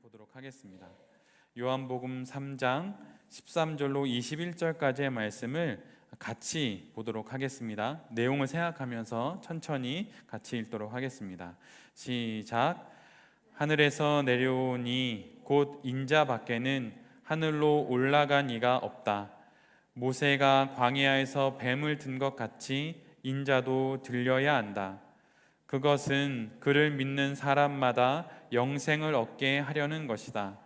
보도록 하겠습니다. 요한복음 3장 13절로 21절까지의 말씀을 같이 보도록 하겠습니다. 내용을 생각하면서 천천히 같이 읽도록 하겠습니다. 시작. 하늘에서 내려오니 곧 인자 밖에는 하늘로 올라간 이가 없다. 모세가 광야에서 뱀을 든 것 같이 인자도 들려야 한다. 그것은 그를 믿는 사람마다 영생을 얻게 하려는 것이다.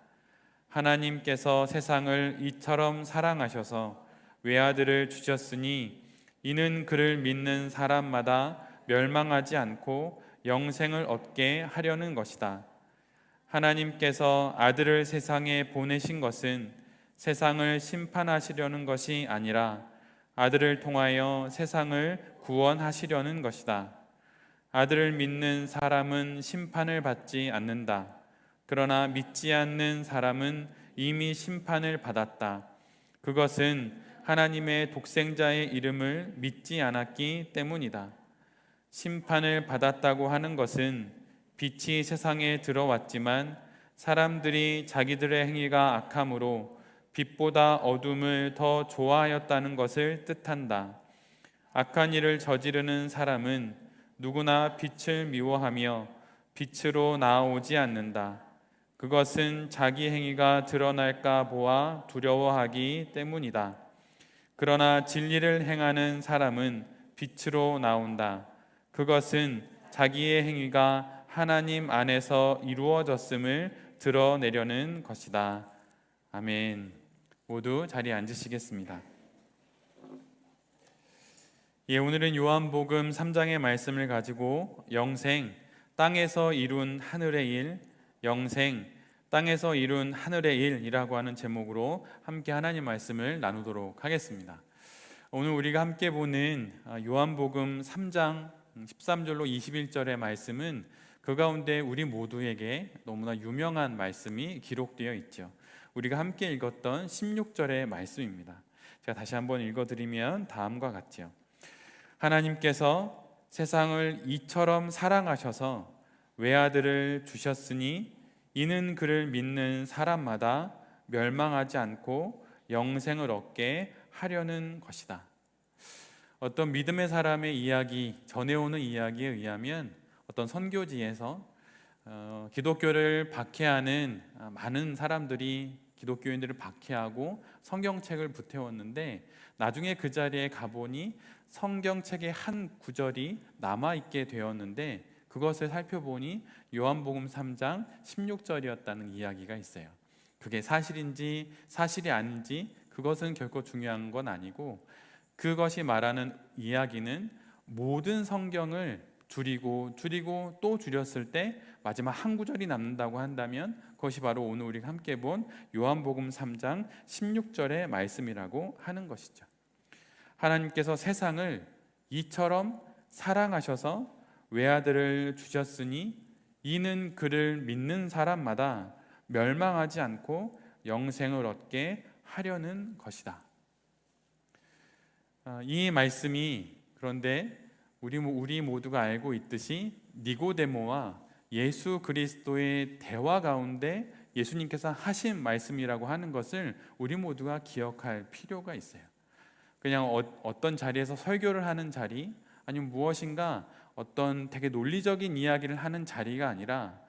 하나님께서 세상을 이처럼 사랑하셔서 외아들을 주셨으니 이는 그를 믿는 사람마다 멸망하지 않고 영생을 얻게 하려는 것이다. 하나님께서 아들을 세상에 보내신 것은 세상을 심판하시려는 것이 아니라 아들을 통하여 세상을 구원하시려는 것이다. 아들을 믿는 사람은 심판을 받지 않는다. 그러나 믿지 않는 사람은 이미 심판을 받았다. 그것은 하나님의 독생자의 이름을 믿지 않았기 때문이다. 심판을 받았다고 하는 것은 빛이 세상에 들어왔지만 사람들이 자기들의 행위가 악함으로 빛보다 어둠을 더 좋아하였다는 것을 뜻한다. 악한 일을 저지르는 사람은 누구나 빛을 미워하며 빛으로 나아오지 않는다. 그것은 자기 행위가 드러날까 보아 두려워하기 때문이다. 그러나 진리를 행하는 사람은 빛으로 나온다. 그것은 자기의 행위가 하나님 안에서 이루어졌음을 드러내려는 것이다. 아멘. 모두 자리에 앉으시겠습니다. 오늘은 요한복음 3장의 말씀을 가지고 영생, 땅에서 이룬 하늘의 일, 영생, 땅에서 이룬 하늘의 일이라고 하는 제목으로 함께 하나님 말씀을 나누도록 하겠습니다. 오늘 우리가 함께 보는 요한복음 3장 13절로 21절의 말씀은 그 가운데 우리 모두에게 너무나 유명한 말씀이 기록되어 있죠. 우리가 함께 읽었던 16절의 말씀입니다. 제가 다시 한번 읽어드리면 다음과 같죠. 하나님께서 세상을 이처럼 사랑하셔서 외아들을 주셨으니 이는 그를 믿는 사람마다 멸망하지 않고 영생을 얻게 하려는 것이다. 어떤 믿음의 사람의 이야기, 전해오는 이야기에 의하면 어떤 선교지에서 기독교를 박해하는 많은 사람들이 기독교인들을 박해하고 성경책을 불태웠는데 나중에 그 자리에 가보니 성경책의 한 구절이 남아있게 되었는데 그것을 살펴보니 요한복음 3장 16절이었다는 이야기가 있어요. 그게 사실인지 사실이 아닌지 그것은 결코 중요한 건 아니고 그것이 말하는 이야기는 모든 성경을 줄이고 또 줄였을 때 마지막 한 구절이 남는다고 한다면 그것이 바로 오늘 우리가 함께 본 요한복음 3장 16절의 말씀이라고 하는 것이죠. 하나님께서 세상을 이처럼 사랑하셔서 외아들을 주셨으니 이는 그를 믿는 사람마다 멸망하지 않고 영생을 얻게 하려는 것이다. 이 말씀이 그런데 우리 모두가 알고 있듯이 니고데모와 예수 그리스도의 대화 가운데 예수님께서 하신 말씀이라고 하는 것을 우리 모두가 기억할 필요가 있어요. 그냥 어떤 자리에서 설교를 하는 자리 아니면 무엇인가 어떤 되게 논리적인 이야기를 하는 자리가 아니라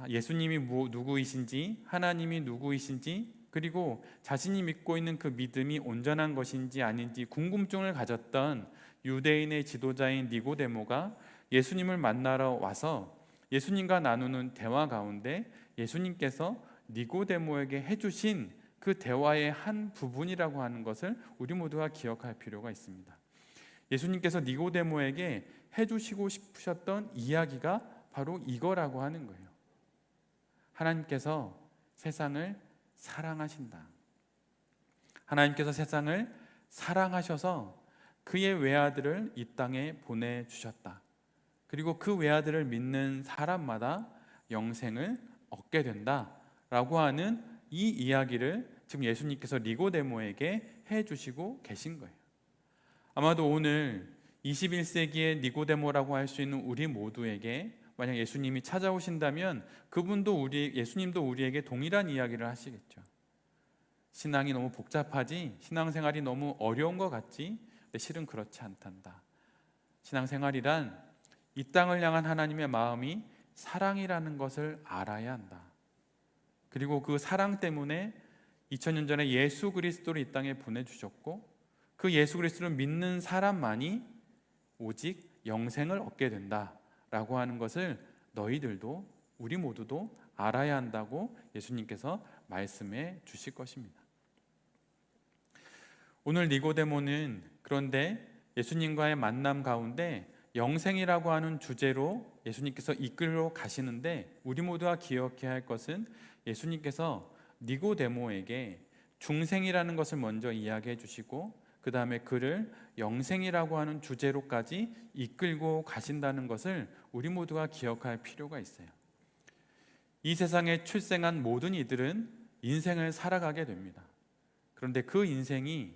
예수님이 누구이신지 하나님이 누구이신지 그리고 자신이 믿고 있는 그 믿음이 온전한 것인지 아닌지 궁금증을 가졌던 유대인의 지도자인 니고데모가 예수님을 만나러 와서 예수님과 나누는 대화 가운데 예수님께서 니고데모에게 해주신 그 대화의 한 부분이라고 하는 것을 우리 모두가 기억할 필요가 있습니다. 예수님께서 니고데모에게 해주시고 싶으셨던 이야기가 바로 이거라고 하는 거예요. 하나님께서 세상을 사랑하신다. 하나님께서 세상을 사랑하셔서 그의 외아들을 이 땅에 보내주셨다. 그리고 그 외아들을 믿는 사람마다 영생을 얻게 된다라고 하는 이 이야기를 지금 예수님께서 니고데모에게 해주시고 계신 거예요. 아마도 오늘 21세기의 니고데모라고 할 수 있는 우리 모두에게 만약 예수님이 찾아오신다면 예수님도 우리에게 동일한 이야기를 하시겠죠. 신앙이 너무 복잡하지? 신앙생활이 너무 어려운 것 같지? 근데 실은 그렇지 않단다. 신앙생활이란 이 땅을 향한 하나님의 마음이 사랑이라는 것을 알아야 한다. 그리고 그 사랑 때문에 2000년 전에 예수 그리스도를 이 땅에 보내주셨고, 그 예수 그리스도를 믿는 사람만이 오직 영생을 얻게 된다라고 하는 것을 너희들도, 우리 모두도 알아야 한다고 예수님께서 말씀해 주실 것입니다. 오늘 니고데모는 그런데 예수님과의 만남 가운데 영생이라고 하는 주제로 예수님께서 이끌어 가시는데, 우리 모두가 기억해야 할 것은 예수님께서 니고데모에게 중생이라는 것을 먼저 이야기해 주시고, 그 다음에 그를 영생이라고 하는 주제로까지 이끌고 가신다는 것을 우리 모두가 기억할 필요가 있어요. 이 세상에 출생한 모든 이들은 인생을 살아가게 됩니다. 그런데 그 인생이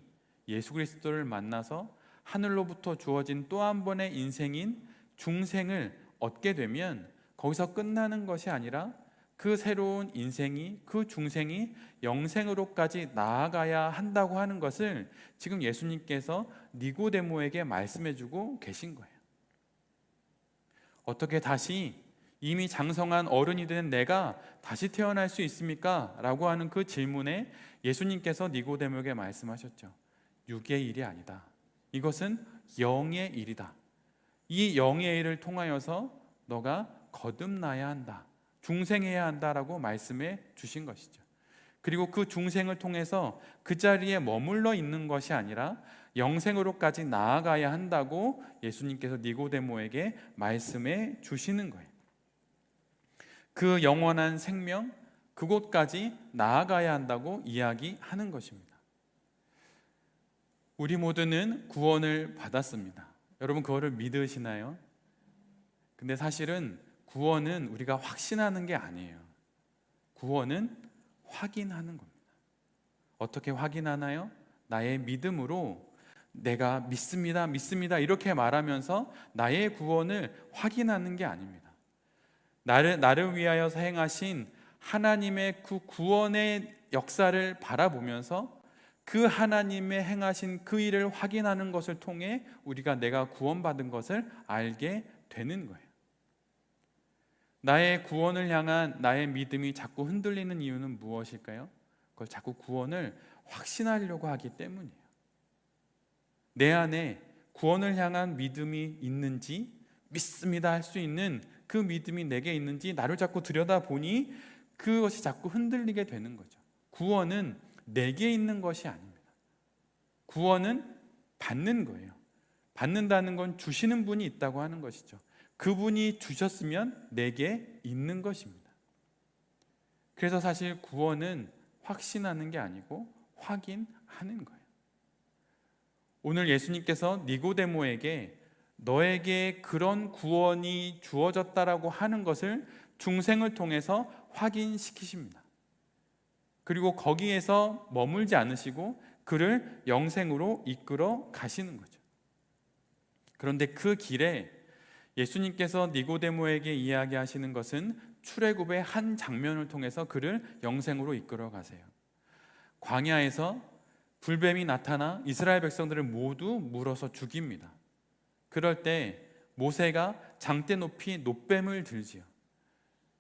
예수 그리스도를 만나서 하늘로부터 주어진 또 한 번의 인생인 중생을 얻게 되면 거기서 끝나는 것이 아니라 그 새로운 인생이, 그 중생이 영생으로까지 나아가야 한다고 하는 것을 지금 예수님께서 니고데모에게 말씀해주고 계신 거예요. 어떻게 다시 이미 장성한 어른이 된 내가 다시 태어날 수 있습니까? 라고 하는 그 질문에 예수님께서 니고데모에게 말씀하셨죠. 육의 일이 아니다. 이것은 영의 일이다. 이 영의 일을 통하여서 너가 거듭나야 한다. 중생해야 한다라고 말씀해 주신 것이죠. 그리고 그 중생을 통해서 그 자리에 머물러 있는 것이 아니라 영생으로까지 나아가야 한다고 예수님께서 니고데모에게 말씀해 주시는 거예요. 그 영원한 생명, 그곳까지 나아가야 한다고 이야기하는 것입니다. 우리 모두는 구원을 받았습니다. 여러분 그거를 믿으시나요? 근데 사실은 구원은 우리가 확신하는 게 아니에요. 구원은 확인하는 겁니다. 어떻게 확인하나요? 나의 믿음으로 내가 믿습니다, 믿습니다 이렇게 말하면서 나의 구원을 확인하는 게 아닙니다. 나를 위하여 행하신 하나님의 그 구원의 역사를 바라보면서 그 하나님의 행하신 그 일을 확인하는 것을 통해 우리가 내가 구원받은 것을 알게 되는 거예요. 나의 구원을 향한 나의 믿음이 자꾸 흔들리는 이유는 무엇일까요? 그걸 자꾸 구원을 확신하려고 하기 때문이에요. 내 안에 구원을 향한 믿음이 있는지, 믿습니다 할 수 있는 그 믿음이 내게 있는지 나를 자꾸 들여다보니 그것이 자꾸 흔들리게 되는 거죠. 구원은 내게 있는 것이 아닙니다. 구원은 받는 거예요. 받는다는 건 주시는 분이 있다고 하는 것이죠. 그분이 주셨으면 내게 있는 것입니다. 그래서 사실 구원은 확신하는 게 아니고 확인하는 거예요. 오늘 예수님께서 니고데모에게 너에게 그런 구원이 주어졌다라고 하는 것을 중생을 통해서 확인시키십니다. 그리고 거기에서 머물지 않으시고 그를 영생으로 이끌어 가시는 거죠. 그런데 그 길에 예수님께서 니고데모에게 이야기하시는 것은 출애굽의 한 장면을 통해서 그를 영생으로 이끌어 가세요. 광야에서 불뱀이 나타나 이스라엘 백성들을 모두 물어서 죽입니다. 그럴 때 모세가 장대 높이 놋뱀을 들지요.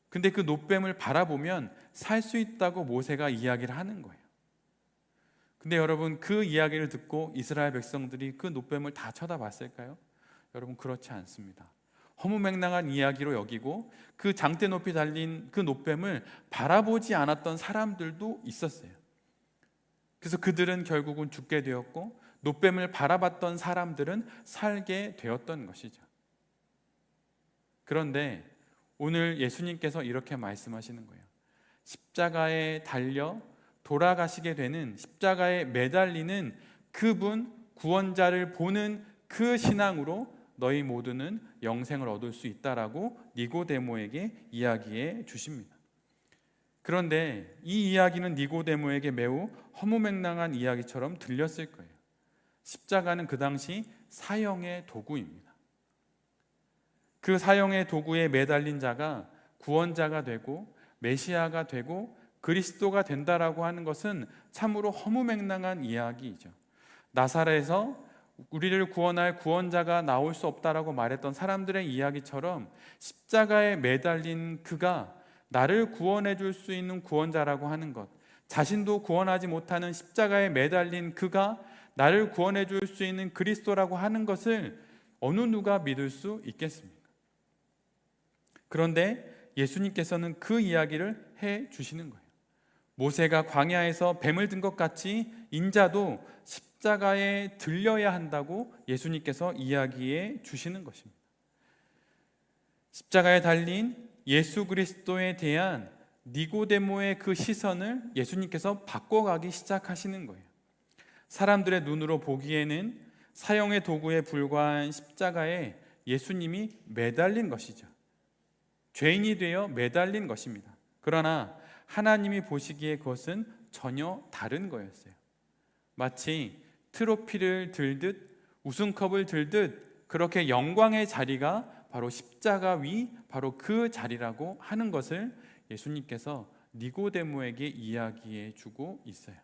근데 그 놋뱀을 바라보면 살 수 있다고 모세가 이야기를 하는 거예요. 근데 여러분 그 이야기를 듣고 이스라엘 백성들이 그 놋뱀을 다 쳐다봤을까요? 여러분 그렇지 않습니다. 허무맹랑한 이야기로 여기고 그 장대 높이 달린 그 놋뱀을 바라보지 않았던 사람들도 있었어요. 그래서 그들은 결국은 죽게 되었고 놋뱀을 바라봤던 사람들은 살게 되었던 것이죠. 그런데 오늘 예수님께서 이렇게 말씀하시는 거예요. 십자가에 달려 돌아가시게 되는, 십자가에 매달리는 그분 구원자를 보는 그 신앙으로 너희 모두는 영생을 얻을 수 있다라고 니고데모에게 이야기해 주십니다. 그런데 이 이야기는 니고데모에게 매우 허무맹랑한 이야기처럼 들렸을 거예요. 십자가는 그 당시 사형의 도구입니다. 그 사형의 도구에 매달린 자가 구원자가 되고 메시아가 되고 그리스도가 된다라고 하는 것은 참으로 허무맹랑한 이야기이죠. 나사렛에서 우리를 구원할 구원자가 나올 수 없다라고 말했던 사람들의 이야기처럼 십자가에 매달린 그가 나를 구원해 줄 수 있는 구원자라고 하는 것, 자신도 구원하지 못하는 십자가에 매달린 그가 나를 구원해 줄 수 있는 그리스도라고 하는 것을 어느 누가 믿을 수 있겠습니까? 그런데 예수님께서는 그 이야기를 해 주시는 거예요. 모세가 광야에서 뱀을 든 것 같이 인자도 십자가에 들려야 한다고 예수님께서 이야기해 주시는 것입니다. 십자가에 달린 예수 그리스도에 대한 니고데모의 그 시선을 예수님께서 바꿔가기 시작하시는 거예요. 사람들의 눈으로 보기에는 사형의 도구에 불과한 십자가에 예수님이 매달린 것이죠. 죄인이 되어 매달린 것입니다. 그러나 하나님이 보시기에 그것은 전혀 다른 거였어요. 마치 트로피를 들듯 우승컵을 들듯 그렇게 영광의 자리가 바로 십자가 위 바로 그 자리라고 하는 것을 예수님께서 니고데모에게 이야기해 주고 있어요.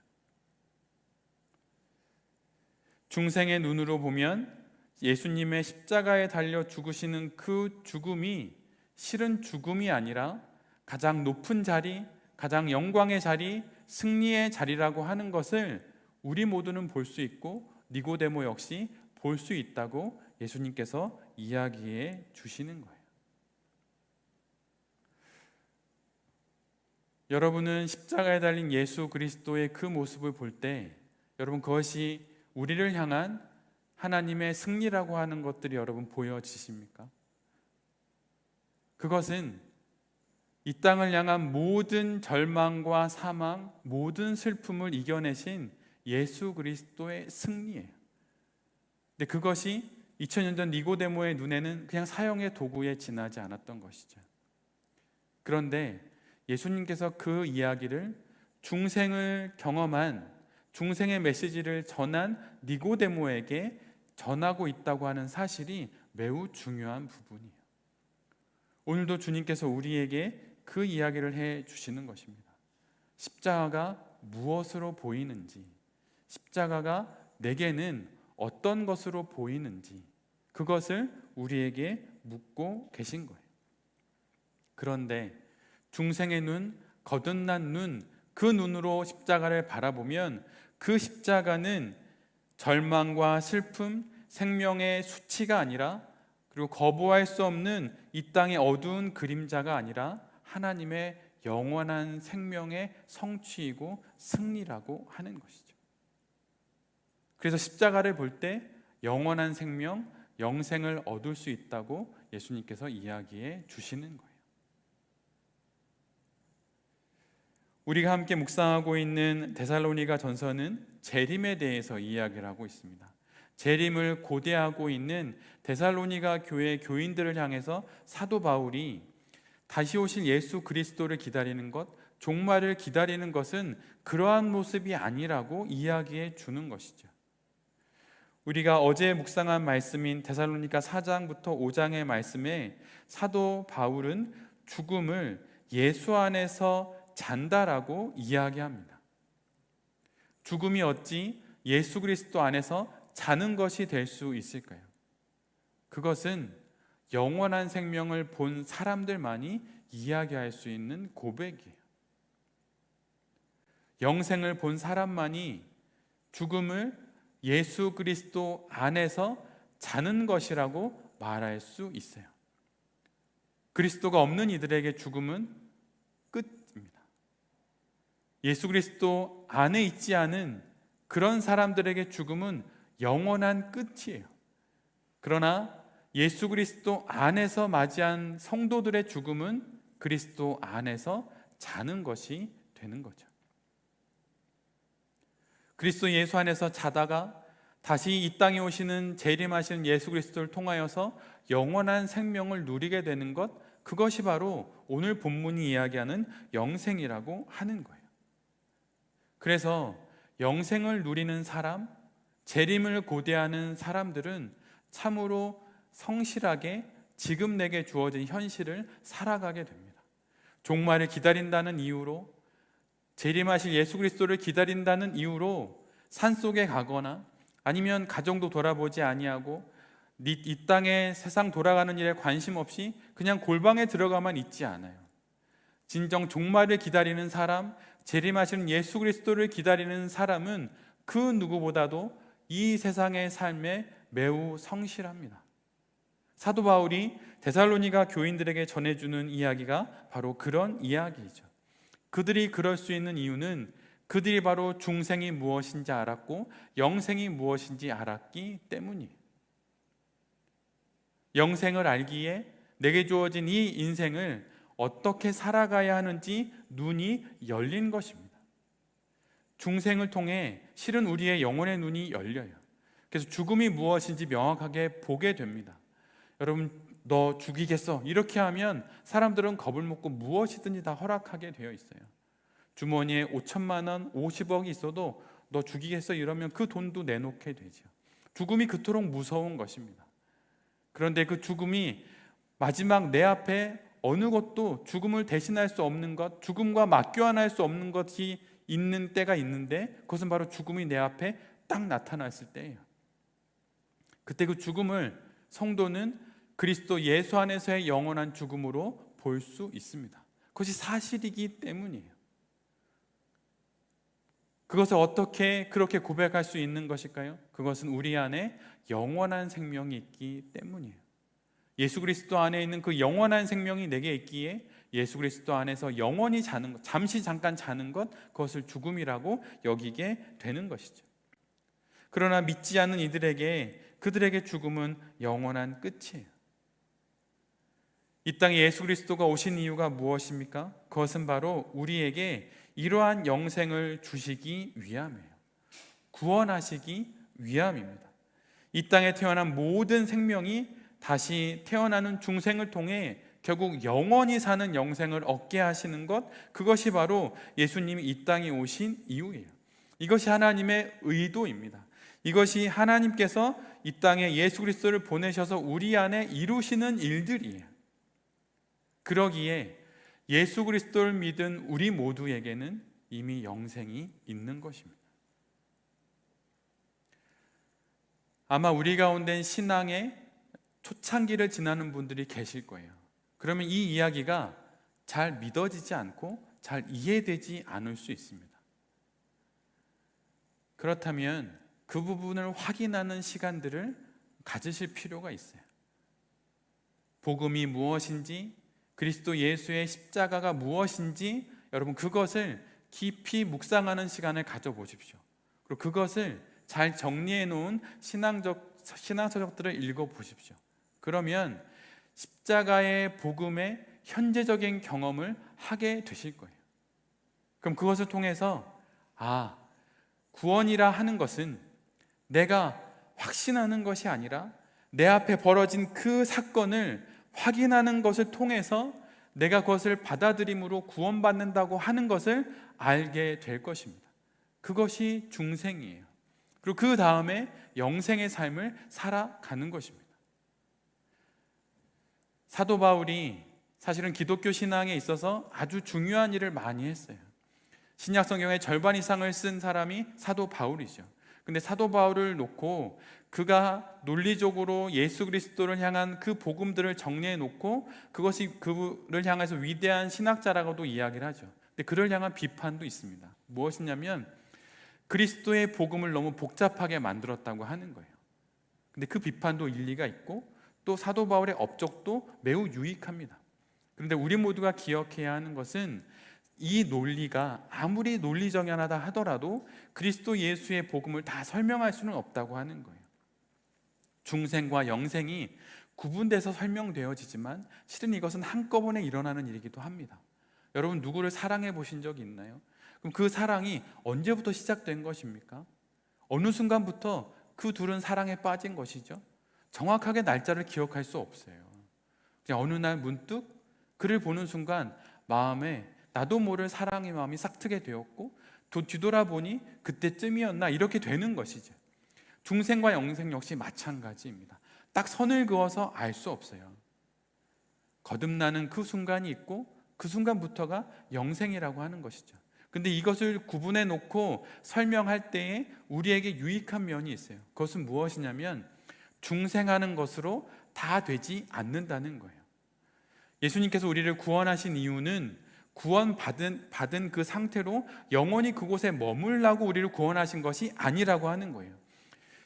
중생의 눈으로 보면 예수님의 십자가에 달려 죽으시는 그 죽음이 실은 죽음이 아니라 가장 높은 자리, 가장 영광의 자리, 승리의 자리라고 하는 것을 우리 모두는 볼 수 있고 니고데모 역시 볼 수 있다고 예수님께서 이야기해 주시는 거예요. 여러분은 십자가에 달린 예수 그리스도의 그 모습을 볼 때 여러분 그것이 우리를 향한 하나님의 승리라고 하는 것들이 여러분 보여지십니까? 그것은 이 땅을 향한 모든 절망과 사망, 모든 슬픔을 이겨내신 예수 그리스도의 승리예요. 근데 그것이 2000년 전 니고데모의 눈에는 그냥 사형의 도구에 지나지 않았던 것이죠. 그런데 예수님께서 그 이야기를 중생을 경험한 중생의 메시지를 전한 니고데모에게 전하고 있다고 하는 사실이 매우 중요한 부분이에요. 오늘도 주님께서 우리에게 그 이야기를 해 주시는 것입니다. 십자가가 무엇으로 보이는지, 십자가가 내게는 어떤 것으로 보이는지 그것을 우리에게 묻고 계신 거예요. 그런데 중생의 눈, 거듭난 눈, 그 눈으로 십자가를 바라보면 그 십자가는 절망과 슬픔, 생명의 수치가 아니라 그리고 거부할 수 없는 이 땅의 어두운 그림자가 아니라 하나님의 영원한 생명의 성취이고 승리라고 하는 것이죠. 그래서 십자가를 볼 때 영원한 생명, 영생을 얻을 수 있다고 예수님께서 이야기해 주시는 거예요. 우리가 함께 묵상하고 있는 데살로니가 전서는 재림에 대해서 이야기를 하고 있습니다. 재림을 고대하고 있는 데살로니가 교회 교인들을 향해서 사도 바울이 다시 오실 예수 그리스도를 기다리는 것, 종말을 기다리는 것은 그러한 모습이 아니라고 이야기해 주는 것이죠. 우리가 어제 묵상한 말씀인 데살로니가 4장부터 5장의 말씀에 사도 바울은 죽음을 예수 안에서 잔다라고 이야기합니다. 죽음이 어찌 예수 그리스도 안에서 자는 것이 될 수 있을까요? 그것은 영원한 생명을 본 사람들만이 이야기할 수 있는 고백이에요. 영생을 본 사람만이 죽음을 예수 그리스도 안에서 자는 것이라고 말할 수 있어요. 그리스도가 없는 이들에게 죽음은 끝입니다. 예수 그리스도 안에 있지 않은 그런 사람들에게 죽음은 영원한 끝이에요. 그러나 예수 그리스도 안에서 맞이한 성도들의 죽음은 그리스도 안에서 자는 것이 되는 거죠. 그리스도 예수 안에서 자다가 다시 이 땅에 오시는 재림하시는 예수 그리스도를 통하여서 영원한 생명을 누리게 되는 것, 그것이 바로 오늘 본문이 이야기하는 영생이라고 하는 거예요. 그래서 영생을 누리는 사람, 재림을 고대하는 사람들은 참으로 성실하게 지금 내게 주어진 현실을 살아가게 됩니다. 종말을 기다린다는 이유로, 재림하실 예수 그리스도를 기다린다는 이유로 산속에 가거나 아니면 가정도 돌아보지 아니하고 이 땅에 세상 돌아가는 일에 관심 없이 그냥 골방에 들어가만 있지 않아요. 진정 종말을 기다리는 사람, 재림하시는 예수 그리스도를 기다리는 사람은 그 누구보다도 이 세상의 삶에 매우 성실합니다. 사도 바울이 데살로니가 교인들에게 전해주는 이야기가 바로 그런 이야기이죠. 그들이 그럴 수 있는 이유는 그들이 바로 중생이 무엇인지 알았고 영생이 무엇인지 알았기 때문이에요. 영생을 알기에 내게 주어진 이 인생을 어떻게 살아가야 하는지 눈이 열린 것입니다. 중생을 통해 실은 우리의 영혼의 눈이 열려요. 그래서 죽음이 무엇인지 명확하게 보게 됩니다. 여러분, 너 죽이겠어 이렇게 하면 사람들은 겁을 먹고 무엇이든지 다 허락하게 되어 있어요. 주머니에 5천만 원, 50억이 있어도 너 죽이겠어 이러면 그 돈도 내놓게 되죠. 죽음이 그토록 무서운 것입니다. 그런데 그 죽음이 마지막 내 앞에 어느 것도 죽음을 대신할 수 없는 것, 죽음과 맞교환할 수 없는 것이 있는 때가 있는데 그것은 바로 죽음이 내 앞에 딱 나타났을 때예요. 그때 그 죽음을 성도는 그리스도 예수 안에서의 영원한 죽음으로 볼 수 있습니다. 그것이 사실이기 때문이에요. 그것을 어떻게 그렇게 고백할 수 있는 것일까요? 그것은 우리 안에 영원한 생명이 있기 때문이에요. 예수 그리스도 안에 있는 그 영원한 생명이 내게 있기에 예수 그리스도 안에서 영원히 자는 것, 잠시 잠깐 자는 것, 그것을 죽음이라고 여기게 되는 것이죠. 그러나 믿지 않는 이들에게, 그들에게 죽음은 영원한 끝이에요. 이 땅에 예수 그리스도가 오신 이유가 무엇입니까? 그것은 바로 우리에게 이러한 영생을 주시기 위함이에요. 구원하시기 위함입니다. 이 땅에 태어난 모든 생명이 다시 태어나는 중생을 통해 결국 영원히 사는 영생을 얻게 하시는 것, 그것이 바로 예수님이 이 땅에 오신 이유예요. 이것이 하나님의 의도입니다. 이것이 하나님께서 이 땅에 예수 그리스도를 보내셔서 우리 안에 이루시는 일들이에요. 그러기에 예수 그리스도를 믿은 우리 모두에게는 이미 영생이 있는 것입니다. 아마 우리 가운데 신앙의 초창기를 지나는 분들이 계실 거예요. 그러면 이 이야기가 잘 믿어지지 않고 잘 이해되지 않을 수 있습니다. 그렇다면 그 부분을 확인하는 시간들을 가지실 필요가 있어요. 복음이 무엇인지, 그리스도 예수의 십자가가 무엇인지 여러분 그것을 깊이 묵상하는 시간을 가져보십시오. 그리고 그것을 잘 정리해 놓은 신앙서적들을 읽어보십시오. 그러면 십자가의 복음의 현재적인 경험을 하게 되실 거예요. 그럼 그것을 통해서 구원이라 하는 것은 내가 확신하는 것이 아니라 내 앞에 벌어진 그 사건을 확인하는 것을 통해서 내가 그것을 받아들임으로 구원받는다고 하는 것을 알게 될 것입니다. 그것이 중생이에요. 그리고 그 다음에 영생의 삶을 살아가는 것입니다. 사도 바울이 사실은 기독교 신앙에 있어서 아주 중요한 일을 많이 했어요. 신약 성경의 절반 이상을 쓴 사람이 사도 바울이죠. 근데 사도 바울을 놓고 그가 논리적으로 예수 그리스도를 향한 그 복음들을 정리해 놓고 그것이 그를 향해서 위대한 신학자라고도 이야기를 하죠. 근데 그를 향한 비판도 있습니다. 무엇이냐면 그리스도의 복음을 너무 복잡하게 만들었다고 하는 거예요. 근데 그 비판도 일리가 있고 또 사도 바울의 업적도 매우 유익합니다. 그런데 우리 모두가 기억해야 하는 것은 이 논리가 아무리 논리정연하다 하더라도 그리스도 예수의 복음을 다 설명할 수는 없다고 하는 거예요. 중생과 영생이 구분돼서 설명되어지지만 실은 이것은 한꺼번에 일어나는 일이기도 합니다. 여러분 누구를 사랑해 보신 적이 있나요? 그럼 그 사랑이 언제부터 시작된 것입니까? 어느 순간부터 그 둘은 사랑에 빠진 것이죠? 정확하게 날짜를 기억할 수 없어요. 그냥 어느 날 문득 그를 보는 순간 마음에 나도 모를 사랑의 마음이 싹 트게 되었고 또 뒤돌아보니 그때쯤이었나 이렇게 되는 것이죠. 중생과 영생 역시 마찬가지입니다. 딱 선을 그어서 알 수 없어요. 거듭나는 그 순간이 있고 그 순간부터가 영생이라고 하는 것이죠. 근데 이것을 구분해 놓고 설명할 때에 우리에게 유익한 면이 있어요. 그것은 무엇이냐면 중생하는 것으로 다 되지 않는다는 거예요. 예수님께서 우리를 구원하신 이유는 받은 그 상태로 영원히 그곳에 머물라고 우리를 구원하신 것이 아니라고 하는 거예요.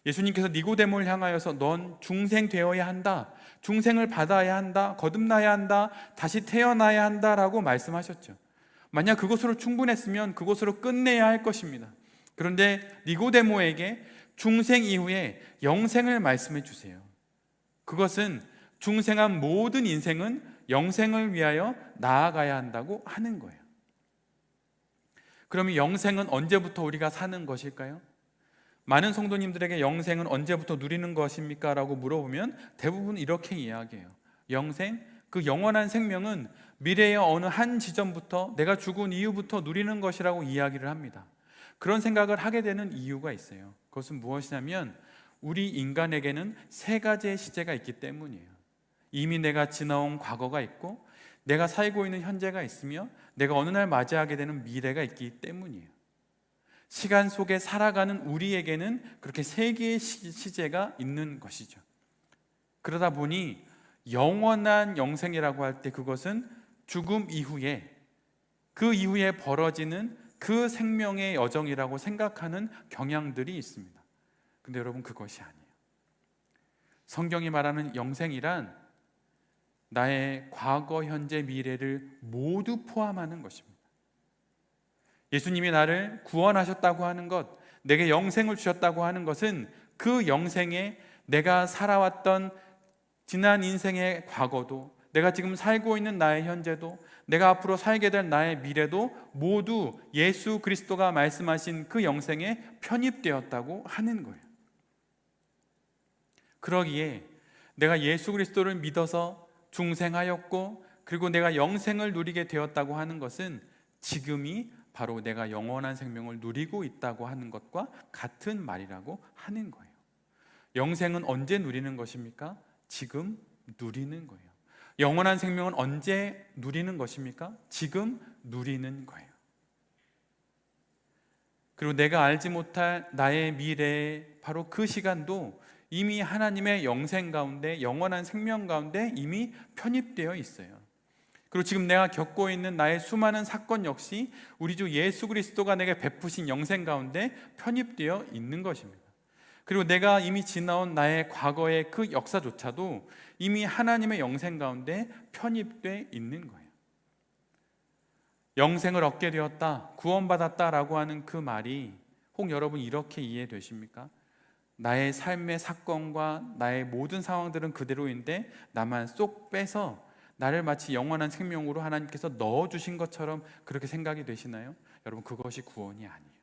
예수님께서 니고데모를 향하여서 넌 중생되어야 한다, 중생을 받아야 한다, 거듭나야 한다, 다시 태어나야 한다라고 말씀하셨죠. 만약 그것으로 충분했으면 그것으로 끝내야 할 것입니다. 그런데 니고데모에게 중생 이후에 영생을 말씀해 주세요. 그것은 중생한 모든 인생은 영생을 위하여 나아가야 한다고 하는 거예요. 그러면 영생은 언제부터 우리가 사는 것일까요? 많은 성도님들에게 영생은 언제부터 누리는 것입니까? 라고 물어보면 대부분 이렇게 이야기해요. 영생, 그 영원한 생명은 미래의 어느 한 지점부터 내가 죽은 이후부터 누리는 것이라고 이야기를 합니다. 그런 생각을 하게 되는 이유가 있어요. 그것은 무엇이냐면 우리 인간에게는 세 가지의 시제가 있기 때문이에요. 이미 내가 지나온 과거가 있고 내가 살고 있는 현재가 있으며 내가 어느 날 맞이하게 되는 미래가 있기 때문이에요. 시간 속에 살아가는 우리에게는 그렇게 세 개의 시제가 있는 것이죠. 그러다 보니 영원한 영생이라고 할 때 그것은 죽음 이후에 그 이후에 벌어지는 그 생명의 여정이라고 생각하는 경향들이 있습니다. 근데 여러분 그것이 아니에요. 성경이 말하는 영생이란 나의 과거, 현재, 미래를 모두 포함하는 것입니다. 예수님이 나를 구원하셨다고 하는 것, 내게 영생을 주셨다고 하는 것은 그 영생에 내가 살아왔던 지난 인생의 과거도, 내가 지금 살고 있는 나의 현재도, 내가 앞으로 살게 될 나의 미래도 모두 예수 그리스도가 말씀하신 그 영생에 편입되었다고 하는 거예요. 그러기에 내가 예수 그리스도를 믿어서 중생하였고 그리고 내가 영생을 누리게 되었다고 하는 것은 지금이 바로 내가 영원한 생명을 누리고 있다고 하는 것과 같은 말이라고 하는 거예요. 영생은 언제 누리는 것입니까? 지금 누리는 거예요. 영원한 생명은 언제 누리는 것입니까? 지금 누리는 거예요. 그리고 내가 알지 못할 나의 미래, 바로 그 시간도 이미 하나님의 영생 가운데, 영원한 생명 가운데 이미 편입되어 있어요. 그리고 지금 내가 겪고 있는 나의 수많은 사건 역시 우리 주 예수 그리스도가 내게 베푸신 영생 가운데 편입되어 있는 것입니다. 그리고 내가 이미 지나온 나의 과거의 그 역사조차도 이미 하나님의 영생 가운데 편입되어 있는 거예요. 영생을 얻게 되었다, 구원받았다라고 하는 그 말이 혹 여러분 이렇게 이해되십니까? 나의 삶의 사건과 나의 모든 상황들은 그대로인데 나만 쏙 빼서 나를 마치 영원한 생명으로 하나님께서 넣어주신 것처럼 그렇게 생각이 되시나요? 여러분 그것이 구원이 아니에요.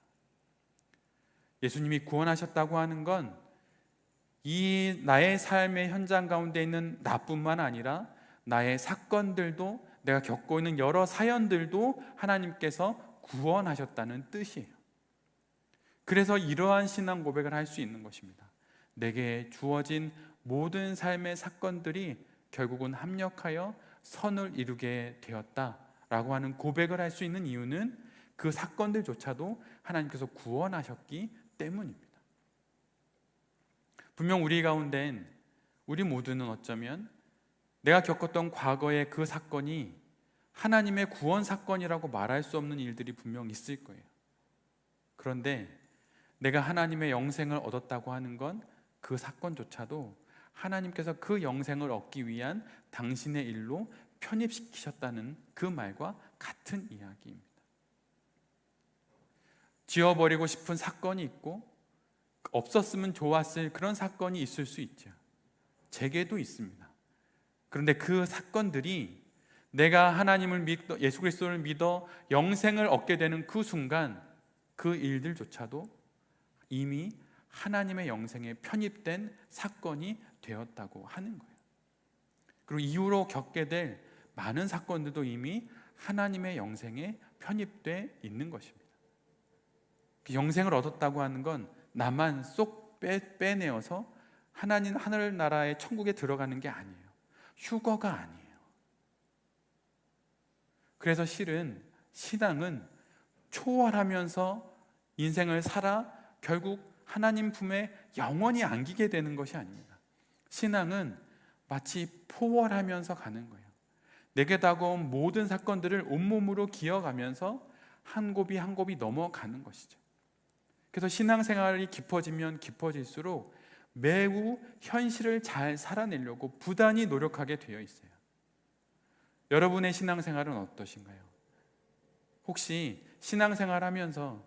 예수님이 구원하셨다고 하는 건 이 나의 삶의 현장 가운데 있는 나뿐만 아니라 나의 사건들도, 내가 겪고 있는 여러 사연들도 하나님께서 구원하셨다는 뜻이에요. 그래서 이러한 신앙 고백을 할 수 있는 것입니다. 내게 주어진 모든 삶의 사건들이 결국은 합력하여 선을 이루게 되었다라고 하는 고백을 할 수 있는 이유는 그 사건들조차도 하나님께서 구원하셨기 때문입니다. 분명 우리 가운데는, 우리 모두는 어쩌면 내가 겪었던 과거의 그 사건이 하나님의 구원 사건이라고 말할 수 없는 일들이 분명 있을 거예요. 그런데 내가 하나님의 영생을 얻었다고 하는 건 그 사건조차도 하나님께서 그 영생을 얻기 위한 당신의 일로 편입시키셨다는 그 말과 같은 이야기입니다. 지워버리고 싶은 사건이 있고 없었으면 좋았을 그런 사건이 있을 수 있죠. 제게도 있습니다. 그런데 그 사건들이 내가 하나님을 믿어, 예수 그리스도를 믿어 영생을 얻게 되는 그 순간 그 일들조차도 이미 하나님의 영생에 편입된 사건이 되었다고 하는 거예요. 그리고 이후로 겪게 될 많은 사건들도 이미 하나님의 영생에 편입돼 있는 것입니다. 영생을 얻었다고 하는 건 나만 쏙 빼내어서 하나님 하늘나라의 천국에 들어가는 게 아니에요. 휴거가 아니에요. 그래서 실은 신앙은 초월하면서 인생을 살아 결국 하나님 품에 영원히 안기게 되는 것이 아닙니다. 신앙은 마치 포월하면서 가는 거예요. 내게 다가온 모든 사건들을 온몸으로 기어가면서 한 곱이 한 곱이 넘어가는 것이죠. 그래서 신앙생활이 깊어지면 깊어질수록 매우 현실을 잘 살아내려고 부단히 노력하게 되어 있어요. 여러분의 신앙생활은 어떠신가요? 혹시 신앙생활하면서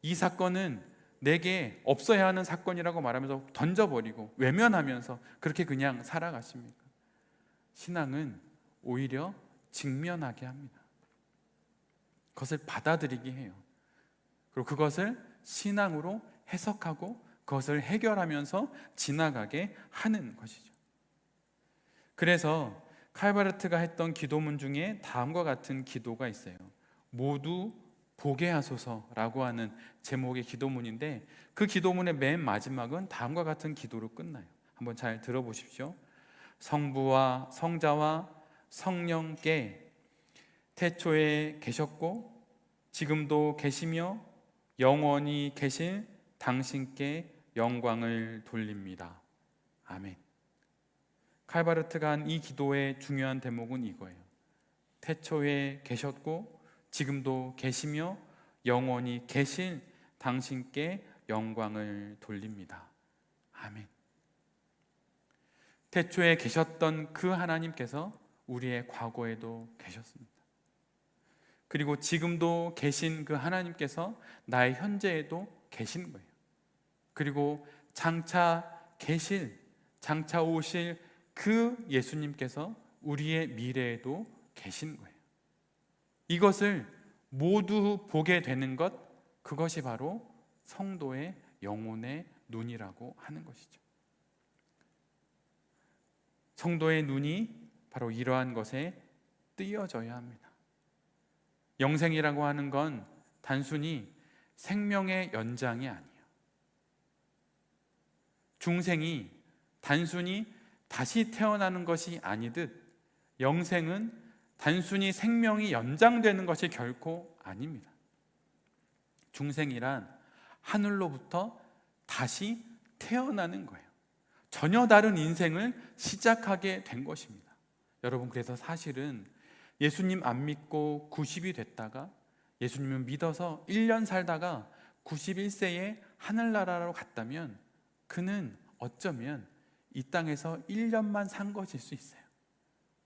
이 사건은 내게 없어야 하는 사건이라고 말하면서 던져버리고 외면하면서 그렇게 그냥 살아가십니까? 신앙은 오히려 직면하게 합니다. 그것을 받아들이게 해요. 그리고 그것을 신앙으로 해석하고 그것을 해결하면서 지나가게 하는 것이죠. 그래서 칼바르트가 했던 기도문 중에 다음과 같은 기도가 있어요. 모두 보게 하소서라고 하는 제목의 기도문인데, 그 기도문의 맨 마지막은 다음과 같은 기도로 끝나요. 한번 잘 들어보십시오. 성부와 성자와 성령께 태초에 계셨고 지금도 계시며 영원히 계실 당신께 영광을 돌립니다. 아멘. 칼바르트가 한 이 기도의 중요한 대목은 이거예요. 태초에 계셨고 지금도 계시며 영원히 계실 당신께 영광을 돌립니다. 아멘. 태초에 계셨던 그 하나님께서 우리의 과거에도 계셨습니다. 그리고 지금도 계신 그 하나님께서 나의 현재에도 계신 거예요. 그리고 장차 오실 그 예수님께서 우리의 미래에도 계신 거예요. 이것을 모두 보게 되는 것, 그것이 바로 성도의 영혼의 눈이라고 하는 것이죠. 성도의 눈이 바로 이러한 것에 뜨여져야 합니다. 영생이라고 하는 건 단순히 생명의 연장이 아니에요. 중생이 단순히 다시 태어나는 것이 아니듯 영생은 단순히 생명이 연장되는 것이 결코 아닙니다. 중생이란 하늘로부터 다시 태어나는 거예요. 전혀 다른 인생을 시작하게 된 것입니다. 여러분, 그래서 사실은 예수님 안 믿고 90이 됐다가 예수님을 믿어서 1년 살다가 91세에 하늘나라로 갔다면 그는 어쩌면 이 땅에서 1년만 산 것일 수 있어요.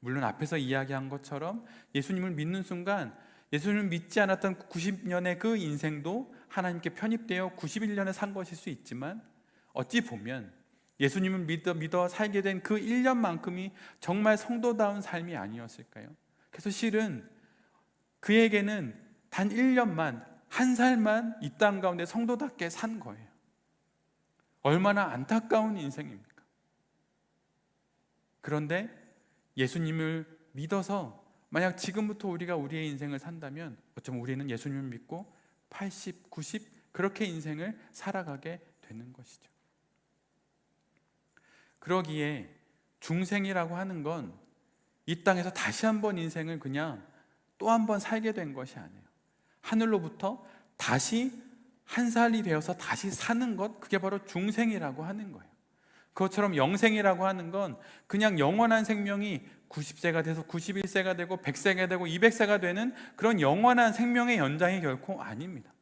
물론 앞에서 이야기한 것처럼 예수님을 믿는 순간 예수님을 믿지 않았던 90년의 그 인생도 하나님께 편입되어 91년에 산 것일 수 있지만, 어찌 보면 예수님을 믿어 살게 된 그 1년만큼이 정말 성도다운 삶이 아니었을까요? 그래서 실은 그에게는 단 1년만, 한 살만 이 땅 가운데 성도답게 산 거예요. 얼마나 안타까운 인생입니까? 그런데 예수님을 믿어서 만약 지금부터 우리가 우리의 인생을 산다면 어쩌면 우리는 예수님을 믿고 80, 90 그렇게 인생을 살아가게 되는 것이죠. 그러기에 중생이라고 하는 건 이 땅에서 다시 한번 인생을 그냥 또 한 번 살게 된 것이 아니에요. 하늘로부터 다시 한 살이 되어서 다시 사는 것, 그게 바로 중생이라고 하는 거예요. 그것처럼 영생이라고 하는 건 그냥 영원한 생명이 90세가 돼서 91세가 되고 100세가 되고 200세가 되는 그런 영원한 생명의 연장이 결코 아닙니다.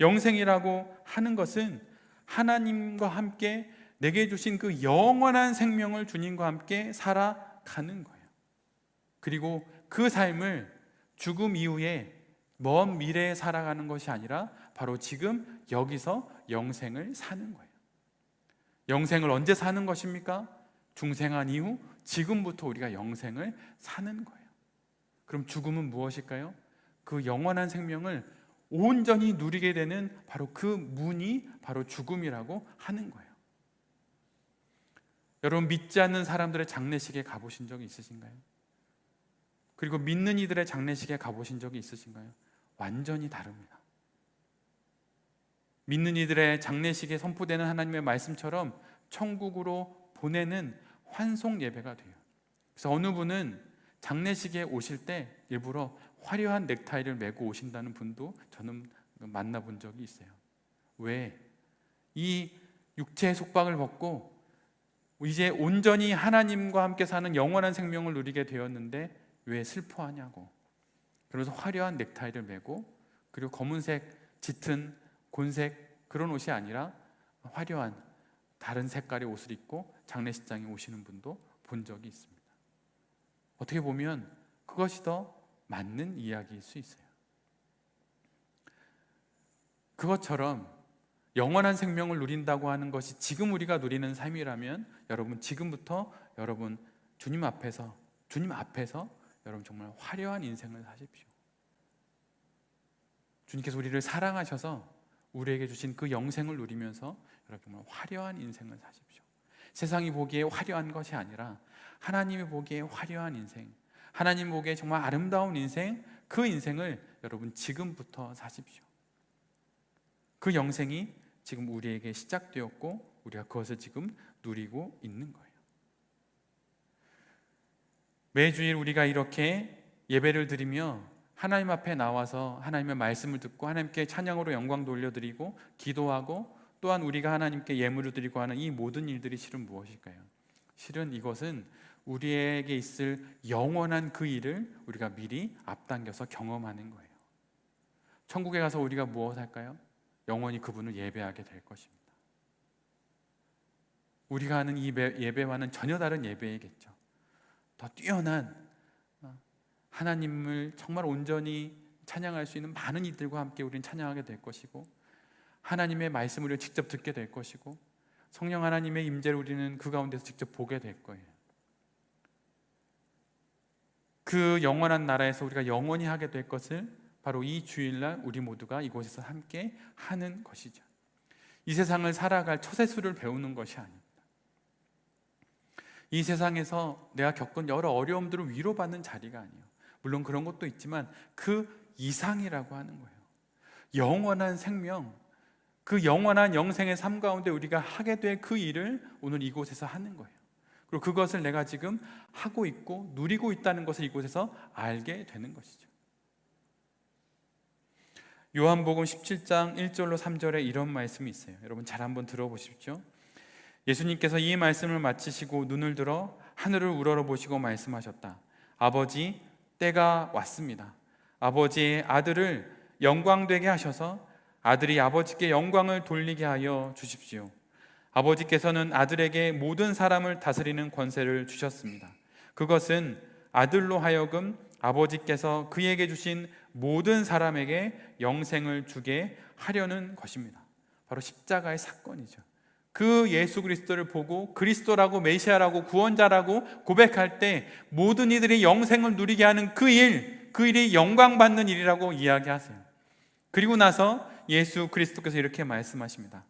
영생이라고 하는 것은 하나님과 함께 내게 주신 그 영원한 생명을 주님과 함께 살아가는 거예요. 그리고 그 삶을 죽음 이후에 먼 미래에 살아가는 것이 아니라 바로 지금 여기서 영생을 사는 거예요. 영생을 언제 사는 것입니까? 중생한 이후 지금부터 우리가 영생을 사는 거예요. 그럼 죽음은 무엇일까요? 그 영원한 생명을 온전히 누리게 되는 바로 그 문이 바로 죽음이라고 하는 거예요. 여러분, 믿지 않는 사람들의 장례식에 가보신 적이 있으신가요? 그리고 믿는 이들의 장례식에 가보신 적이 있으신가요? 완전히 다릅니다. 믿는 이들의 장례식에 선포되는 하나님의 말씀처럼 천국으로 보내는 환송 예배가 돼요. 그래서 어느 분은 장례식에 오실 때 일부러 화려한 넥타이를 메고 오신다는 분도 저는 만나본 적이 있어요. 왜? 이 육체의 속박을 벗고 이제 온전히 하나님과 함께 사는 영원한 생명을 누리게 되었는데 왜 슬퍼하냐고. 그래서 화려한 넥타이를 메고, 그리고 검은색 짙은 곤색 그런 옷이 아니라 화려한 다른 색깔의 옷을 입고 장례식장에 오시는 분도 본 적이 있습니다. 어떻게 보면 그것이 더 맞는 이야기일 수 있어요. 그것처럼 영원한 생명을 누린다고 하는 것이 지금 우리가 누리는 삶이라면 여러분 지금부터 여러분 주님 앞에서 여러분 정말 화려한 인생을 사십시오. 주님께서 우리를 사랑하셔서 우리에게 주신 그 영생을 누리면서 여러분 정말 화려한 인생을 사십시오. 세상이 보기에 화려한 것이 아니라 하나님이 보기에 화려한 인생, 하나님 보기에 정말 아름다운 인생, 그 인생을 여러분 지금부터 사십시오. 그 영생이 지금 우리에게 시작되었고 우리가 그것을 지금 누리고 있는 거예요. 매주일 우리가 이렇게 예배를 드리며 하나님 앞에 나와서 하나님의 말씀을 듣고 하나님께 찬양으로 영광 돌려드리고 기도하고 또한 우리가 하나님께 예물을 드리고 하는 이 모든 일들이 실은 무엇일까요? 실은 이것은 우리에게 있을 영원한 그 일을 우리가 미리 앞당겨서 경험하는 거예요. 천국에 가서 우리가 무엇 할까요? 영원히 그분을 예배하게 될 것입니다. 우리가 하는 이 예배와는 전혀 다른 예배이겠죠. 더 뛰어난 하나님을 정말 온전히 찬양할 수 있는 많은 이들과 함께 우리는 찬양하게 될 것이고, 하나님의 말씀을 우리가 직접 듣게 될 것이고, 성령 하나님의 임재를 우리는 그 가운데서 직접 보게 될 거예요. 그 영원한 나라에서 우리가 영원히 하게 될 것을 바로 이 주일날 우리 모두가 이곳에서 함께 하는 것이죠. 이 세상을 살아갈 처세술을 배우는 것이 아닙니다. 이 세상에서 내가 겪은 여러 어려움들을 위로받는 자리가 아니에요. 물론 그런 것도 있지만 그 이상이라고 하는 거예요. 영원한 생명, 그 영원한 영생의 삶 가운데 우리가 하게 될 그 일을 오늘 이곳에서 하는 거예요. 그리고 그것을 내가 지금 하고 있고 누리고 있다는 것을 이곳에서 알게 되는 것이죠. 요한복음 17장 1절로 3절에 이런 말씀이 있어요. 여러분 잘 한번 들어보십시오. 예수님께서 이 말씀을 마치시고 눈을 들어 하늘을 우러러보시고 말씀하셨다. 아버지, 때가 왔습니다. 아버지의 아들을 영광되게 하셔서 아들이 아버지께 영광을 돌리게 하여 주십시오. 아버지께서는 아들에게 모든 사람을 다스리는 권세를 주셨습니다. 그것은 아들로 하여금 아버지께서 그에게 주신 모든 사람에게 영생을 주게 하려는 것입니다. 바로 십자가의 사건이죠. 그 예수 그리스도를 보고 그리스도라고 메시아라고 구원자라고 고백할 때 모든 이들이 영생을 누리게 하는 그 일이 영광받는 일이라고 이야기하세요. 그리고 나서 예수 그리스도께서 이렇게 말씀하십니다.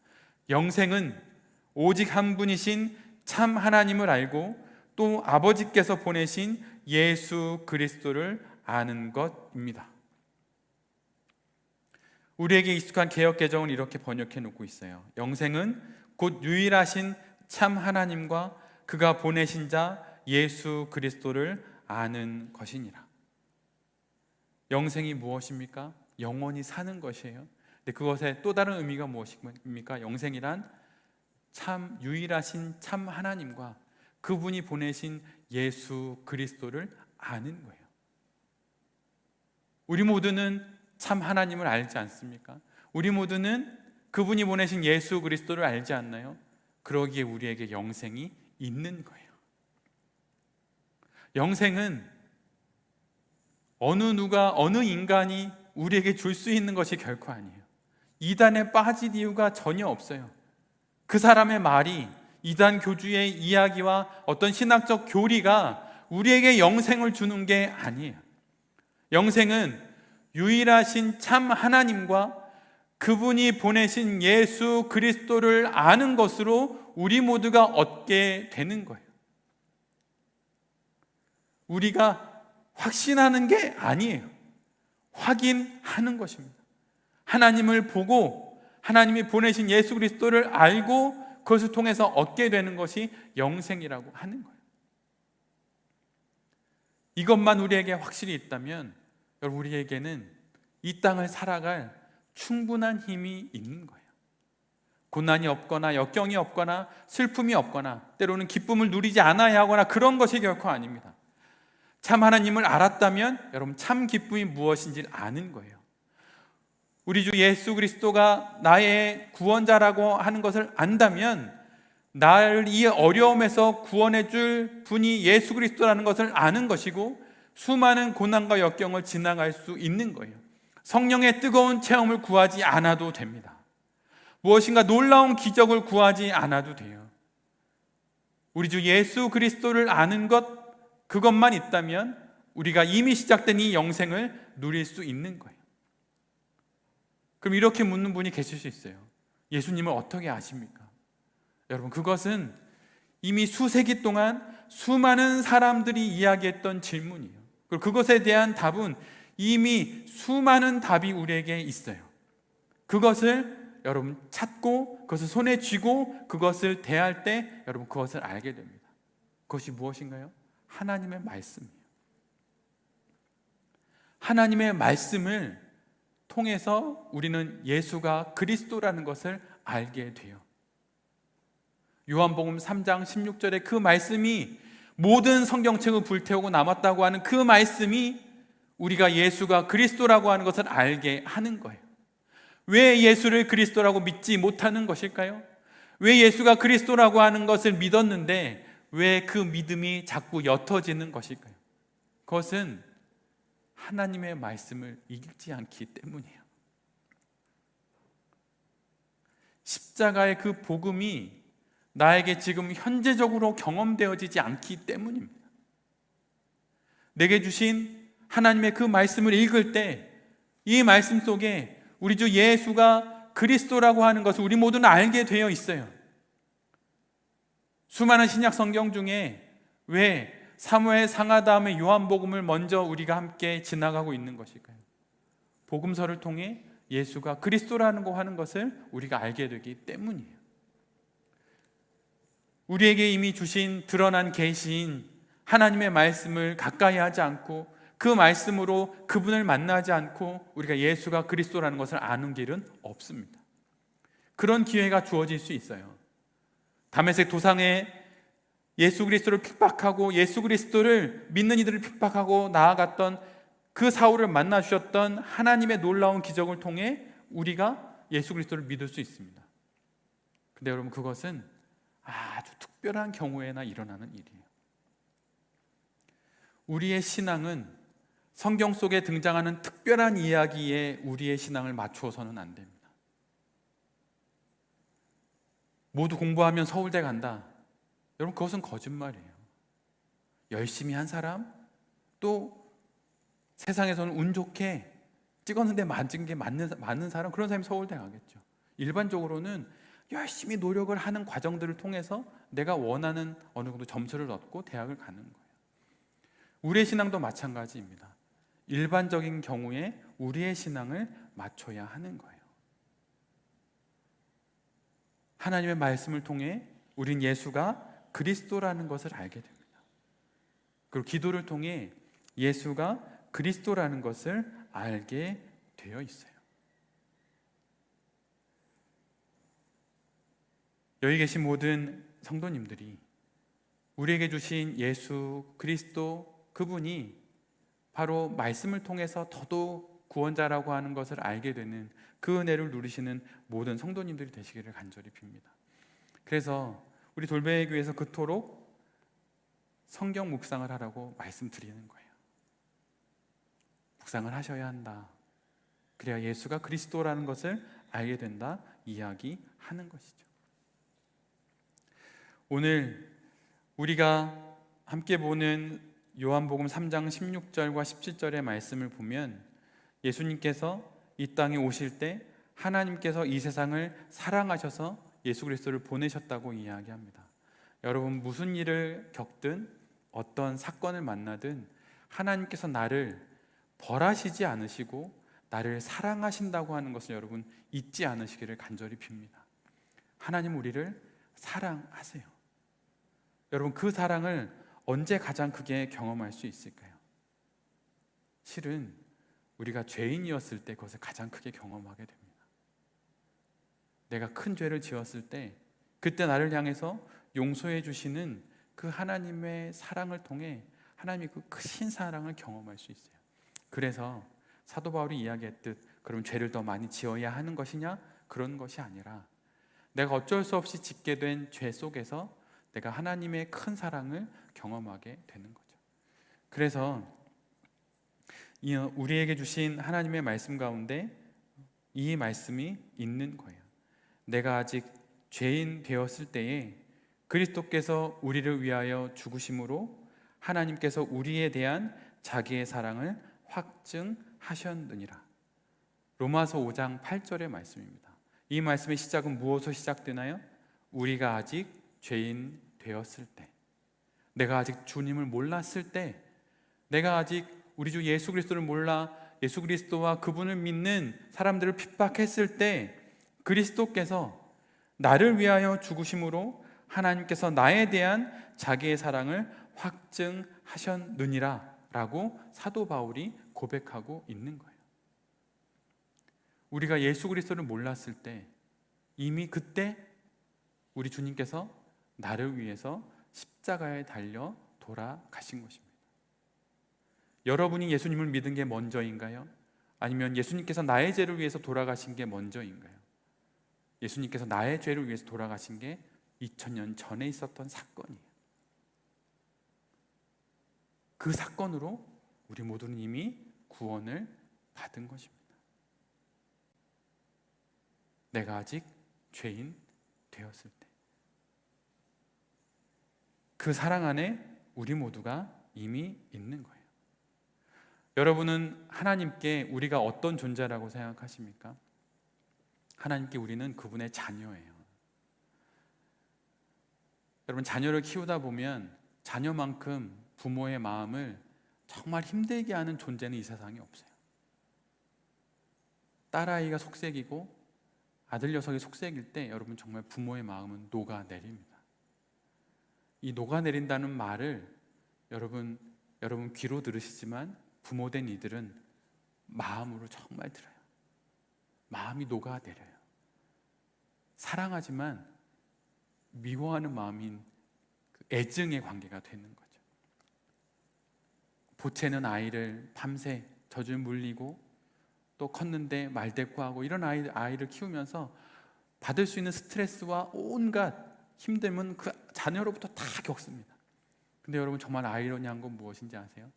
영생은 오직 한 분이신 참 하나님을 알고 또 아버지께서 보내신 예수 그리스도를 아는 것입니다. 우리에게 익숙한 개역 개정은 이렇게 번역해 놓고 있어요. 영생은 곧 유일하신 참 하나님과 그가 보내신 자 예수 그리스도를 아는 것이니라. 영생이 무엇입니까? 영원히 사는 것이에요. 근데 그것의 또 다른 의미가 무엇입니까? 영생이란 참 유일하신 참 하나님과 그분이 보내신 예수 그리스도를 아는 거예요. 우리 모두는 참 하나님을 알지 않습니까? 우리 모두는 그분이 보내신 예수 그리스도를 알지 않나요? 그러기에 우리에게 영생이 있는 거예요. 영생은 어느 인간이 우리에게 줄 수 있는 것이 결코 아니에요. 이단에 빠질 이유가 전혀 없어요. 그 사람의 말이, 이단 교주의 이야기와 어떤 신학적 교리가 우리에게 영생을 주는 게 아니에요. 영생은 유일하신 참 하나님과 그분이 보내신 예수 그리스도를 아는 것으로 우리 모두가 얻게 되는 거예요. 우리가 확신하는 게 아니에요. 확인하는 것입니다. 하나님을 보고 하나님이 보내신 예수 그리스도를 알고 그것을 통해서 얻게 되는 것이 영생이라고 하는 거예요. 이것만 우리에게 확실히 있다면 여러분, 우리에게는 이 땅을 살아갈 충분한 힘이 있는 거예요. 고난이 없거나 역경이 없거나 슬픔이 없거나 때로는 기쁨을 누리지 않아야 하거나 그런 것이 결코 아닙니다. 참 하나님을 알았다면 여러분, 참 기쁨이 무엇인지를 아는 거예요. 우리 주 예수 그리스도가 나의 구원자라고 하는 것을 안다면 나를 이 어려움에서 구원해 줄 분이 예수 그리스도라는 것을 아는 것이고, 수많은 고난과 역경을 지나갈 수 있는 거예요. 성령의 뜨거운 체험을 구하지 않아도 됩니다. 무엇인가 놀라운 기적을 구하지 않아도 돼요. 우리 주 예수 그리스도를 아는 것, 그것만 있다면 우리가 이미 시작된 이 영생을 누릴 수 있는 거예요. 그럼 이렇게 묻는 분이 계실 수 있어요. 예수님을 어떻게 아십니까? 여러분, 그것은 이미 수세기 동안 수많은 사람들이 이야기했던 질문이에요. 그리고 그것에 대한 답은 이미 수많은 답이 우리에게 있어요. 그것을 여러분 찾고 그것을 손에 쥐고 그것을 대할 때 여러분 그것을 알게 됩니다. 그것이 무엇인가요? 하나님의 말씀이에요. 하나님의 말씀을 통해서 우리는 예수가 그리스도라는 것을 알게 돼요. 요한복음 3장 16절에 그 말씀이 모든 성경책을 불태우고 남았다고 하는 그 말씀이 우리가 예수가 그리스도라고 하는 것을 알게 하는 거예요. 왜 예수를 그리스도라고 믿지 못하는 것일까요? 왜 예수가 그리스도라고 하는 것을 믿었는데 왜 그 믿음이 자꾸 옅어지는 것일까요? 그것은 하나님의 말씀을 읽지 않기 때문이에요. 십자가의 그 복음이 나에게 지금 현재적으로 경험되어지지 않기 때문입니다. 내게 주신 하나님의 그 말씀을 읽을 때 이 말씀 속에 우리 주 예수가 그리스도라고 하는 것을 우리 모두는 알게 되어 있어요. 수많은 신약 성경 중에 왜 사무엘 상하 다음에 요한복음을 먼저 우리가 함께 지나가고 있는 것일까요? 복음서를 통해 예수가 그리스도라는 거 하는 것을 우리가 알게 되기 때문이에요. 우리에게 이미 주신 드러난 계시인 하나님의 말씀을 가까이 하지 않고 그 말씀으로 그분을 만나지 않고 우리가 예수가 그리스도라는 것을 아는 길은 없습니다. 그런 기회가 주어질 수 있어요. 다메섹 도상에 예수 그리스도를 핍박하고 예수 그리스도를 믿는 이들을 핍박하고 나아갔던 그 사울을 만나 주셨던 하나님의 놀라운 기적을 통해 우리가 예수 그리스도를 믿을 수 있습니다. 근데 여러분, 그것은 아주 특별한 경우에나 일어나는 일이에요. 우리의 신앙은 성경 속에 등장하는 특별한 이야기에 우리의 신앙을 맞추어서는 안 됩니다. 모두 공부하면 서울대 간다. 여러분, 그것은 거짓말이에요. 열심히 한 사람, 또 세상에서는 운 좋게 찍었는데 맞은 게 맞는 사람, 그런 사람이 서울대 가겠죠. 일반적으로는 열심히 노력을 하는 과정들을 통해서 내가 원하는 어느 정도 점수를 얻고 대학을 가는 거예요. 우리의 신앙도 마찬가지입니다. 일반적인 경우에 우리의 신앙을 맞춰야 하는 거예요. 하나님의 말씀을 통해 우린 예수가 그리스도라는 것을 알게 됩니다. 그리고 기도를 통해 예수가 그리스도라는 것을 알게 되어 있어요. 여기 계신 모든 성도님들이 우리에게 주신 예수 그리스도, 그분이 바로 말씀을 통해서 더더욱 구원자라고 하는 것을 알게 되는 그 은혜를 누리시는 모든 성도님들이 되시기를 간절히 빕니다. 그래서 우리 돌베이 교회에서 그토록 성경 묵상을 하라고 말씀드리는 거예요. 묵상을 하셔야 한다. 그래야 예수가 그리스도라는 것을 알게 된다 이야기하는 것이죠. 오늘 우리가 함께 보는 요한복음 3장 16절과 17절의 말씀을 보면 예수님께서 이 땅에 오실 때 하나님께서 이 세상을 사랑하셔서 예수 그리스도를 보내셨다고 이야기합니다. 여러분, 무슨 일을 겪든 어떤 사건을 만나든 하나님께서 나를 벌하시지 않으시고 나를 사랑하신다고 하는 것을 여러분 잊지 않으시기를 간절히 빕니다. 하나님 우리를 사랑하세요. 여러분, 그 사랑을 언제 가장 크게 경험할 수 있을까요? 실은 우리가 죄인이었을 때 그것을 가장 크게 경험하게 됩니다. 내가 큰 죄를 지었을 때 그때 나를 향해서 용서해 주시는 그 하나님의 사랑을 통해 하나님의 그 크신 사랑을 경험할 수 있어요. 그래서 사도 바울이 이야기했듯 그럼 죄를 더 많이 지어야 하는 것이냐? 그런 것이 아니라 내가 어쩔 수 없이 짓게 된 죄 속에서 내가 하나님의 큰 사랑을 경험하게 되는 거죠. 그래서 우리에게 주신 하나님의 말씀 가운데 이 말씀이 있는 거예요. 내가 아직 죄인 되었을 때에 그리스도께서 우리를 위하여 죽으심으로 하나님께서 우리에 대한 자기의 사랑을 확증하셨느니라. 로마서 5장 8절의 말씀입니다. 이 말씀의 시작은 무엇으로 시작되나요? 우리가 아직 죄인 되었을 때, 내가 아직 주님을 몰랐을 때, 내가 아직 우리 주 예수 그리스도를 몰라 예수 그리스도와 그분을 믿는 사람들을 핍박했을 때 그리스도께서 나를 위하여 죽으심으로 하나님께서 나에 대한 자기의 사랑을 확증하셨느니라 라고 사도 바울이 고백하고 있는 거예요. 우리가 예수 그리스도를 몰랐을 때 이미 그때 우리 주님께서 나를 위해서 십자가에 달려 돌아가신 것입니다. 여러분이 예수님을 믿은 게 먼저인가요? 아니면 예수님께서 나의 죄를 위해서 돌아가신 게 먼저인가요? 예수님께서 나의 죄를 위해서 돌아가신 게 2000년 전에 있었던 사건이에요. 그 사건으로 우리 모두는 이미 구원을 받은 것입니다. 내가 아직 죄인 되었을 때 그 사랑 안에 우리 모두가 이미 있는 거예요. 여러분은 하나님께 우리가 어떤 존재라고 생각하십니까? 하나님께 우리는 그분의 자녀예요. 여러분, 자녀를 키우다 보면 자녀만큼 부모의 마음을 정말 힘들게 하는 존재는 이 세상에 없어요. 딸아이가 속색이고 아들 녀석이 속색일 때 여러분 정말 부모의 마음은 녹아내립니다. 이 녹아내린다는 말을 여러분 귀로 들으시지만 부모된 이들은 마음으로 정말 들어요. 마음이 녹아내려요. 사랑하지만 미워하는 마음인 그 애증의 관계가 되는 거죠. 보채는 아이를 밤새 젖을 물리고 또 컸는데 말대꾸하고 이런 아이를 키우면서 받을 수 있는 스트레스와 온갖 힘듦은 그 자녀로부터 다 겪습니다. 근데 여러분 정말 아이러니한 건 무엇인지 아세요?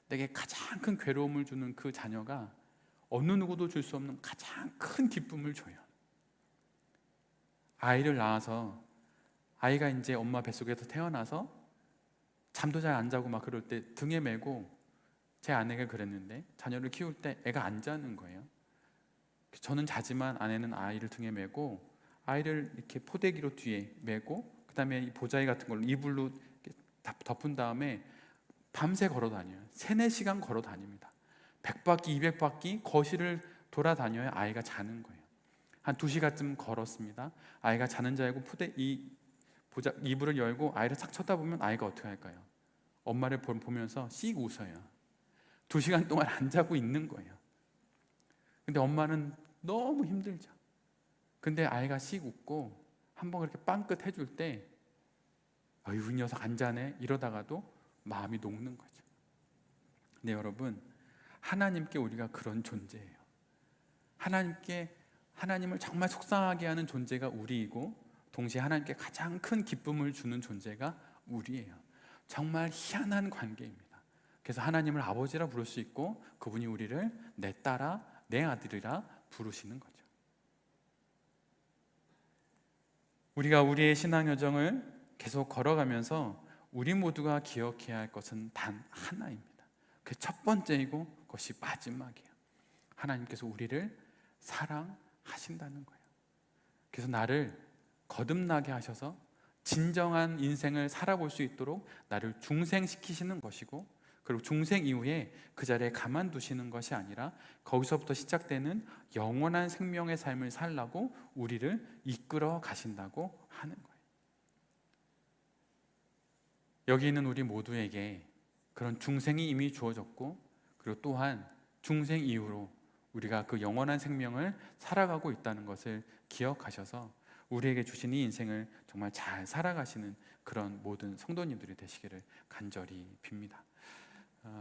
내게 가장 큰 괴로움을 주는 그 자녀가 어느 누구도 줄 수 없는 가장 큰 기쁨을 줘요. 아이를 낳아서 아이가 이제 엄마 뱃속에서 태어나서 잠도 잘 안 자고 막 그럴 때 등에 메고, 제 아내가 그랬는데 자녀를 키울 때 애가 안 자는 거예요. 저는 자지만 아내는 아이를 등에 메고 아이를 이렇게 포대기로 뒤에 메고 그다음에 이 보자기 같은 걸로 이불로 덮은 다음에 밤새 걸어 다녀요. 3-4시간 걸어 다닙니다. 100바퀴 200바퀴 거실을 돌아다녀야 아이가 자는 거예요. 한 2시간쯤 걸었습니다. 아이가 자는 줄 알고 이불을 열고 아이를 싹 쳐다보면 아이가 어떻게 할까요? 엄마를 보면서 씩 웃어요. 2시간 동안 안 자고 있는 거예요. 근데 엄마는 너무 힘들죠. 근데 아이가 씩 웃고 한번 그렇게 빵긋 해줄 때 어휴, 이 녀석 안 자네 이러다가도 마음이 녹는 거죠. 근데 여러분, 하나님께 우리가 그런 존재예요. 하나님을 정말 속상하게 하는 존재가 우리이고 동시에 하나님께 가장 큰 기쁨을 주는 존재가 우리예요. 정말 희한한 관계입니다. 그래서 하나님을 아버지라 부를 수 있고 그분이 우리를 내 딸아, 내 아들이라 부르시는 거죠. 우리가 우리의 신앙 여정을 계속 걸어가면서 우리 모두가 기억해야 할 것은 단 하나입니다. 그 첫 번째이고 그것이 마지막이에요. 하나님께서 우리를 사랑하신다는 거예요. 그래서 나를 거듭나게 하셔서 진정한 인생을 살아볼 수 있도록 나를 중생시키시는 것이고, 그리고 중생 이후에 그 자리에 가만두시는 것이 아니라 거기서부터 시작되는 영원한 생명의 삶을 살라고 우리를 이끌어 가신다고 하는 거예요. 여기 있는 우리 모두에게 그런 중생이 이미 주어졌고, 그리고 그리고 또한 중생 이후로 우리가 그 영원한 생명을 살아가고 있다는 것을 기억하셔서 우리에게 주신 이 인생을 정말 잘 살아가시는 그런 모든 성도님들이 되시기를 간절히 빕니다.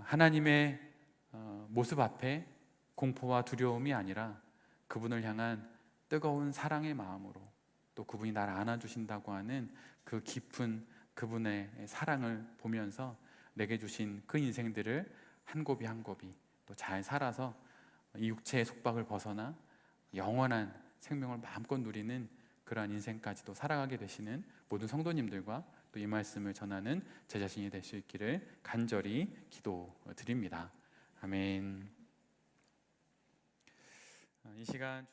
하나님의 모습 앞에 공포와 두려움이 아니라 그분을 향한 뜨거운 사랑의 마음으로, 또 그분이 나를 안아주신다고 하는 그 깊은 그분의 사랑을 보면서 내게 주신 그 인생들을 한 고비 한 고비 또 잘 살아서 이 육체의 속박을 벗어나 영원한 생명을 마음껏 누리는 그러한 인생까지도 살아가게 되시는 모든 성도님들과 또 이 말씀을 전하는 제 자신이 될 수 있기를 간절히 기도드립니다. 아멘. 이 시간